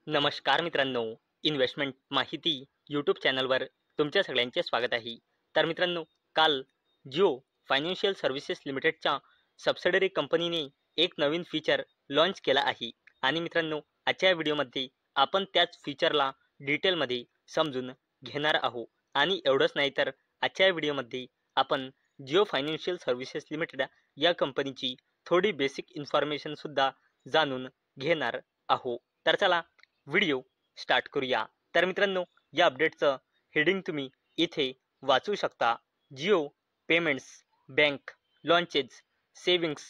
नमस्कार मित्रांनो, इन्व्हेस्टमेंट माहिती यूट्यूब चॅनलवर तुमच्या सगळ्यांचे स्वागत आहे. तर मित्रांनो, काल जिओ फायनान्शियल सर्व्हिसेस लिमिटेडच्या सबसिडरी कंपनीने एक नवीन फीचर लॉन्च केला आहे. आणि मित्रांनो, आजच्या व्हिडिओमध्ये आपण त्याच फीचरला डिटेलमध्ये समजून घेणार आहोत. आणि एवढंच नाही तर आजच्या व्हिडिओमध्ये आपण जिओ फायनान्शियल सर्व्हिसेस लिमिटेड या कंपनीची थोडी बेसिक इन्फॉर्मेशनसुद्धा जाणून घेणार आहोत. तर चला व्हिडिओ स्टार्ट करूया. तर मित्रांनो, या अपडेटचं हेडिंग तुम्ही इथे वाचू शकता. Jio payments bank launches savings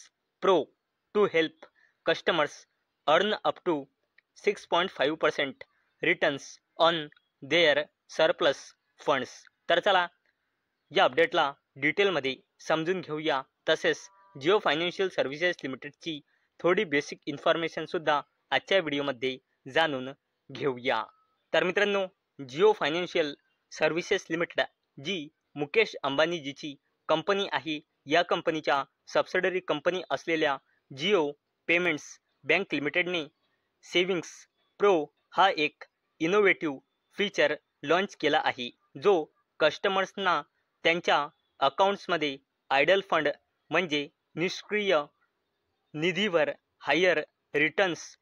pro to help customers earn up to 6.5% returns on their surplus funds. तर चला या अपडेटला डिटेलमध्ये समजून घेऊया. तसेच जिओ फायनान्शियल सर्व्हिसेस लिमिटेडची थोडी बेसिक इन्फॉर्मेशनसुद्धा आजच्या व्हिडिओमध्ये जाणून घेऊया. तर मित्रांनो, जिओ फायनान्शियल सर्व्हिसेस लिमिटेड जी मुकेश अंबानीजीची कंपनी आहे, या कंपनीच्या सबसिडरी कंपनी असलेल्या जिओ पेमेंट्स बँक लिमिटेडने सेविंग्स प्रो हा एक इनोव्हेटिव्ह फीचर लॉन्च केला आहे, जो कस्टमर्सना त्यांच्या अकाउंट्समध्ये आयडल फंड म्हणजे निष्क्रिय निधीवर हायर रिटर्न्स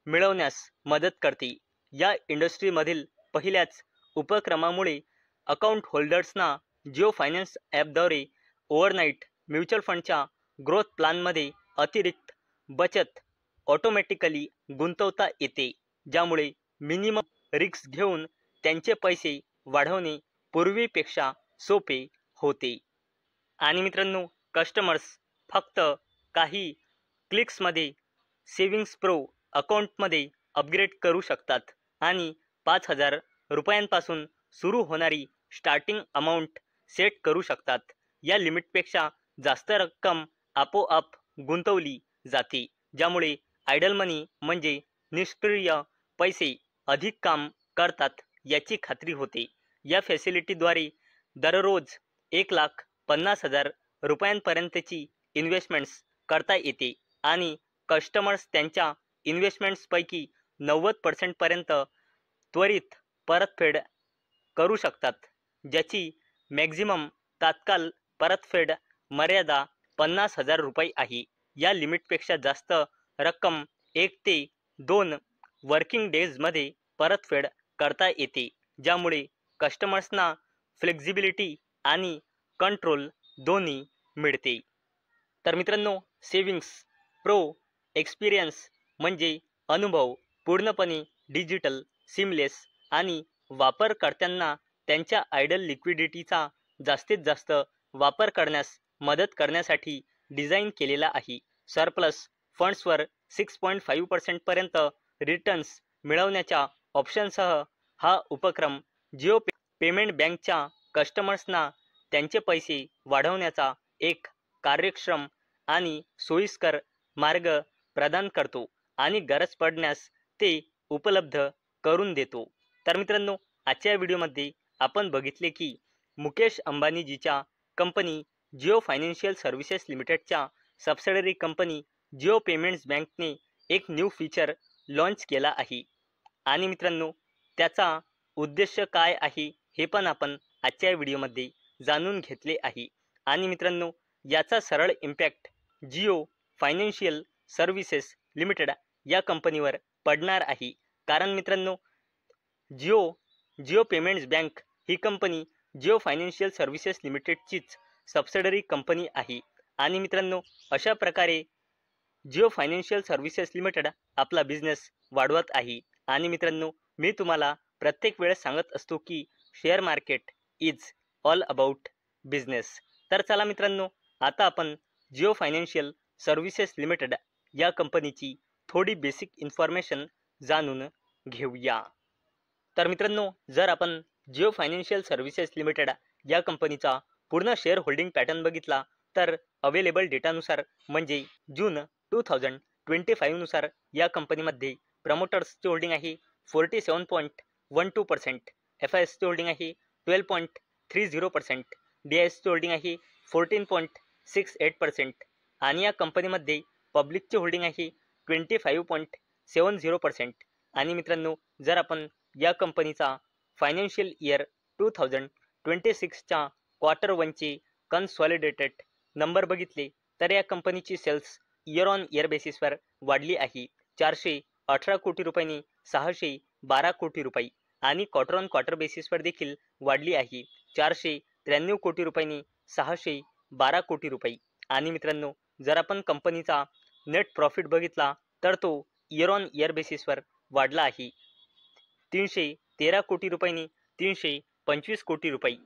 मिळवण्यास मदत करते. या इंडस्ट्रीमधील पहिल्याच उपक्रमामुळे अकाउंट होल्डर्सना जिओ फायनान्स ॲपद्वारे ओव्हरनाईट म्युच्युअल फंडच्या ग्रोथ प्लॅनमध्ये अतिरिक्त बचत ऑटोमॅटिकली गुंतवता येते, ज्यामुळे मिनिमम रिस्क घेऊन त्यांचे पैसे वाढवणे पूर्वीपेक्षा सोपे होते. आणि मित्रांनो, कस्टमर्स फक्त काही क्लिक्समध्ये सेविंग्स प्रो अकाउंटमध्ये अपग्रेड करू शकतात आणि 5,000 रुपयांपासून सुरू होणारी स्टार्टिंग अमाऊंट सेट करू शकतात. या लिमिटपेक्षा जास्त रक्कम आपोआप गुंतवली जाते, ज्यामुळे आयडल मनी म्हणजे निष्क्रिय पैसे अधिक काम करतात याची खात्री होते. या फॅसिलिटीद्वारे दररोज 1,50,000 रुपयांपर्यंतची इन्व्हेस्टमेंट्स करता येते आणि कस्टमर्स त्यांच्या इन्व्हेस्टमेंट्सपैकी 90% पर्यंत त्वरित परतफेड करू शकतात, ज्याची मॅक्झिमम तात्काळ परतफेड मर्यादा 50,000 रुपये आहे. या लिमिटपेक्षा जास्त रक्कम 1 ते 2 वर्किंग डेजमध्ये परतफेड करता येते, ज्यामुळे कस्टमर्सना फ्लेक्झिबिलिटी आणि कंट्रोल दोन्ही मिळते. तर मित्रांनो, सेविंग्स प्रो एक्सपिरियन्स म्हणजे अनुभव पूर्णपणे डिजिटल, सिमलेस आणि वापरकर्त्यांना त्यांच्या आयडल लिक्विडिटीचा जास्तीत जास्त वापर करण्यास मदत करण्यासाठी डिझाईन केलेला आहे. सरप्लस फंड्सवर 6.5% पर्यंत रिटर्न्स मिळवण्याच्या ऑप्शनसह हा उपक्रम जिओ पेमेंट बँकच्या कस्टमर्सना त्यांचे पैसे वाढवण्याचा एक कार्यक्षम आणि सोयीस्कर मार्ग प्रदान करतो आणि गरज पडण्यास ते उपलब्ध करून देतो. तर मित्रांनो, आजच्या व्हिडिओमध्ये आपण बघितले की मुकेश अंबानीजीच्या कंपनी जिओ फायनान्शियल सर्व्हिसेस लिमिटेडच्या सबसिडरी कंपनी जिओ पेमेंट्स बँकने एक न्यू फीचर लॉन्च केला आहे. आणि मित्रांनो, त्याचा उद्देश काय आहे हे पण आपण आजच्या व्हिडिओमध्ये जाणून घेतले आहे. आणि मित्रांनो, याचा सरळ impact Jio financial services limited या कंपनीवर पडणार आहे. कारण मित्रांनो, जिओ पेमेंट्स बँक ही कंपनी जिओ फायनान्शियल सर्व्हिसेस लिमिटेडचीच सबसिडरी कंपनी आहे. आणि मित्रांनो, अशा प्रकारे जिओ फायनान्शियल सर्व्हिसेस लिमिटेड आपला बिझनेस वाढवत आहे. आणि मित्रांनो, मी तुम्हाला प्रत्येक वेळेस सांगत असतो की share market is all about business. तर चला मित्रांनो, आता आपण जिओ फायनान्शियल सर्व्हिसेस लिमिटेड या कंपनीची थोडी बेसिक इन्फॉर्मेशन जाणून घेऊया. तर मित्रांनो, जर आपण जिओ फायनान्शियल सर्व्हिसेस लिमिटेड या कंपनीचा पूर्ण शेअर होल्डिंग पॅटर्न बघितला तर अवेलेबल डेटानुसार म्हणजे जून 2025 नुसार या कंपनीमध्ये प्रमोटर्सची होल्डिंग आहे 47.12%, FISची होल्डिंग आहे 12.30%, DISची होल्डिंग आहे 14.68% आणि या कंपनीमध्ये पब्लिकची होल्डिंग आहे 25.70%, आणि मित्रांनो, जर आपण या कंपनीचा फायनान्शियल इयर 2026च्या क्वार्टर 1चे कन्सॉलिडेटेड नंबर बघितले तर या कंपनीची सेल्स इयर ऑन इयर बेसिसवर वाढली आहे 418 कोटी रुपयांनी 612 कोटी रुपये आणि क्वार्टर ऑन क्वार्टर बेसिसवर देखील वाढली आहे 493 कोटी रुपयांनी 612 कोटी रुपये आणि मित्रांनो, जर आपण कंपनीचा नेट प्रॉफिट बघितला तर तो इयर ऑन इयर बेसिसवर वाढला आहे 313 कोटी रुपयांनी 325 कोटी रुपये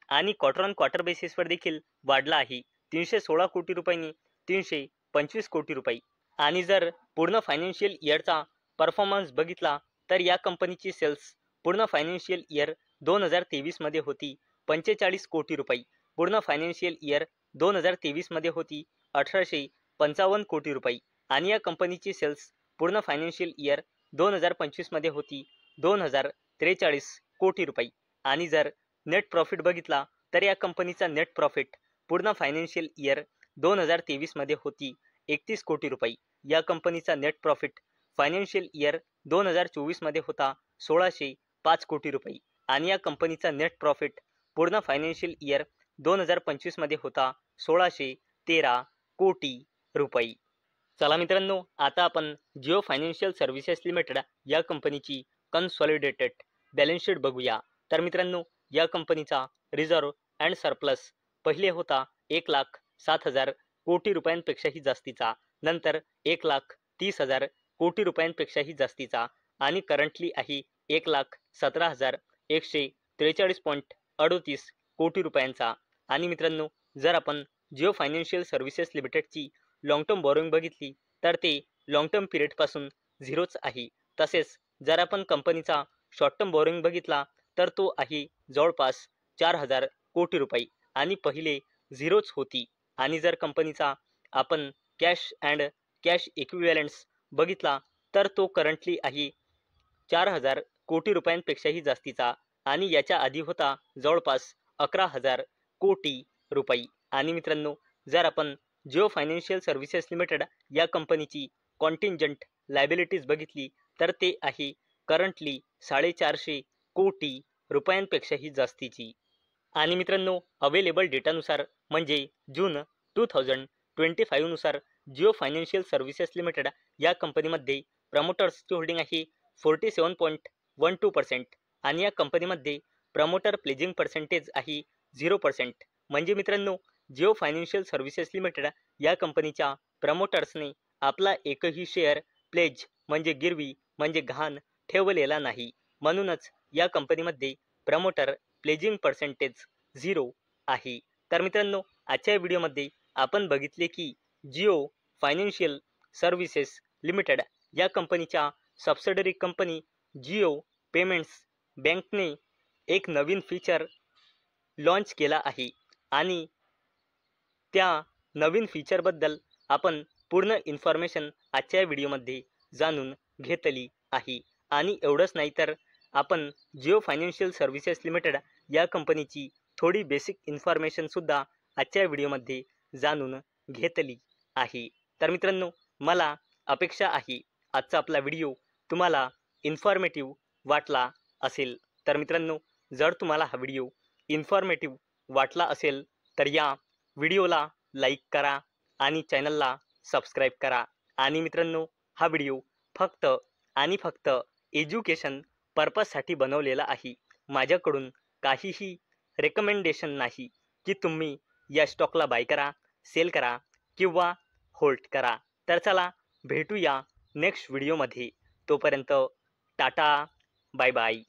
आणि क्वार्टर ऑन क्वार्टर बेसिसवर देखील वाढला आहे 316 कोटी रुपयांनी 325 कोटी रुपये आणि जर पूर्ण फायनान्शियल इयरचा परफॉर्मन्स बघितला तर या कंपनीची सेल्स पूर्ण फायनान्शियल इयर 2023 मध्ये होती 45 कोटी रुपये, पूर्ण फायनान्शियल इयर 2023 मध्ये होती 1855 कोटी रुपये आणि या कंपनीची सेल्स पूर्ण फायनान्शियल इयर 2025 मध्ये होती 2043 कोटी रुपये आणि जर नेट प्रॉफिट बघितला तर या कंपनीचा नेट प्रॉफिट पूर्ण फायनान्शियल इयर 2023 मध्ये होती 31 कोटी रुपये. या कंपनीचा नेट प्रॉफिट फायनान्शियल इयर 2024 मध्ये होता 1605 कोटी रुपये आणि या कंपनीचा नेट प्रॉफिट पूर्ण फायनान्शियल इयर 2025 मध्ये होता 1613 कोटी रुपये. चला मित्रांनो, आता आपण जिओ फायनान्शियल सर्व्हिसेस लिमिटेड या कंपनीची कन्सॉलिडेटेड बॅलन्स शीट बघूया. तर मित्रांनो, या कंपनीचा रिझर्व अँड सरप्लस पहिले होता 1,07,000 कोटी रुपयांपेक्षाही जास्तीचा, नंतर 1,30,000 कोटी रुपयांपेक्षाही जास्तीचा आणि करंटली आहे 1,17,143.38 कोटी रुपयांचा. आणि मित्रांनो, जर आपण जिओ फायनान्शियल सर्व्हिसेस लिमिटेडची लॉंग टर्म बॉरोइंग बघितली तर ते लॉंग टर्म पिरियडपासून झिरोच आहे. तसेच जर आपण कंपनीचा शॉर्ट टर्म बॉरोइंग बघितला तर तो आहे जवळपास 4,000 कोटी रुपये आणि पहिले झिरोच होती. आणि जर कंपनीचा आपण कॅश अँड कॅश इक्विव्हॅलंट्स बघितला तर तो करंटली आहे 4,000 कोटी रुपयांपेक्षाही जास्तीचा आणि याच्या आधी होता जवळपास 11,000 कोटी रुपये. आणि मित्रांनो, जर आपण जिओ फायनान्शियल सर्व्हिसेस लिमिटेड या कंपनीची कॉन्टिंजंट लायबिलिटीज बघितली तर ते आहे करंटली 450 कोटी रुपयांपेक्षाही जास्तीची. आणि मित्रांनो, अवेलेबल डेटानुसार म्हणजे जून 2025 नुसार जिओ फायनान्शियल सर्व्हिसेस लिमिटेड या कंपनीमध्ये प्रमोटर्सची होल्डिंग आहे 47.12% आणि या कंपनीमध्ये प्रमोटर प्लेजिंग पर्सेंटेज आहे 0%. म्हणजे मित्रांनो, जिओ फायनान्शियल सर्व्हिसेस लिमिटेड या कंपनीच्या प्रमोटर्सने आपला एकही शेअर प्लेज म्हणजे गिरवी म्हणजे गहाण ठेवलेला नाही. म्हणूनच या कंपनीमध्ये प्रमोटर प्लेजिंग पर्सेंटेज 0 आहे. तर मित्रांनो, आजच्या व्हिडिओमध्ये आपण बघितले की जिओ फायनान्शियल सर्व्हिसेस लिमिटेड या कंपनीच्या सबसिडरी कंपनी जिओ पेमेंट्स बँकने एक नवीन फीचर लॉन्च केला आहे आणि त्या नवीन फीचरबद्दल आपण पूर्ण इन्फॉर्मेशन आजच्या व्हिडिओमध्ये जाणून घेतली आहे. आणि एवढंच नाही तर आपण जिओ फायनान्शियल सर्व्हिसेस लिमिटेड या कंपनीची थोडी बेसिक इन्फॉर्मेशनसुद्धा आजच्या व्हिडिओमध्ये जाणून घेतली आहे. तर मित्रांनो, मला अपेक्षा आहे आजचा आपला व्हिडिओ तुम्हाला इन्फॉर्मेटिव्ह वाटला असेल. तर मित्रांनो, जर तुम्हाला हा व्हिडिओ इन्फॉर्मेटिव्ह वाटला असेल तर या व्हिडिओला लाईक करा आणि चॅनलला सबस्क्राईब करा. आणि मित्रांनो, हा व्हिडिओ फक्त आणि फक्त एज्युकेशन पर्पजसाठी बनवलेला आहे. माझ्याकडून काहीही रेकमेंडेशन नाही की तुम्ही या स्टॉकला बाय करा, सेल करा किंवा होल्ड करा. तर चला भेटूया नेक्स्ट व्हिडिओमध्ये. तोपर्यंत टाटा, बाय बाय.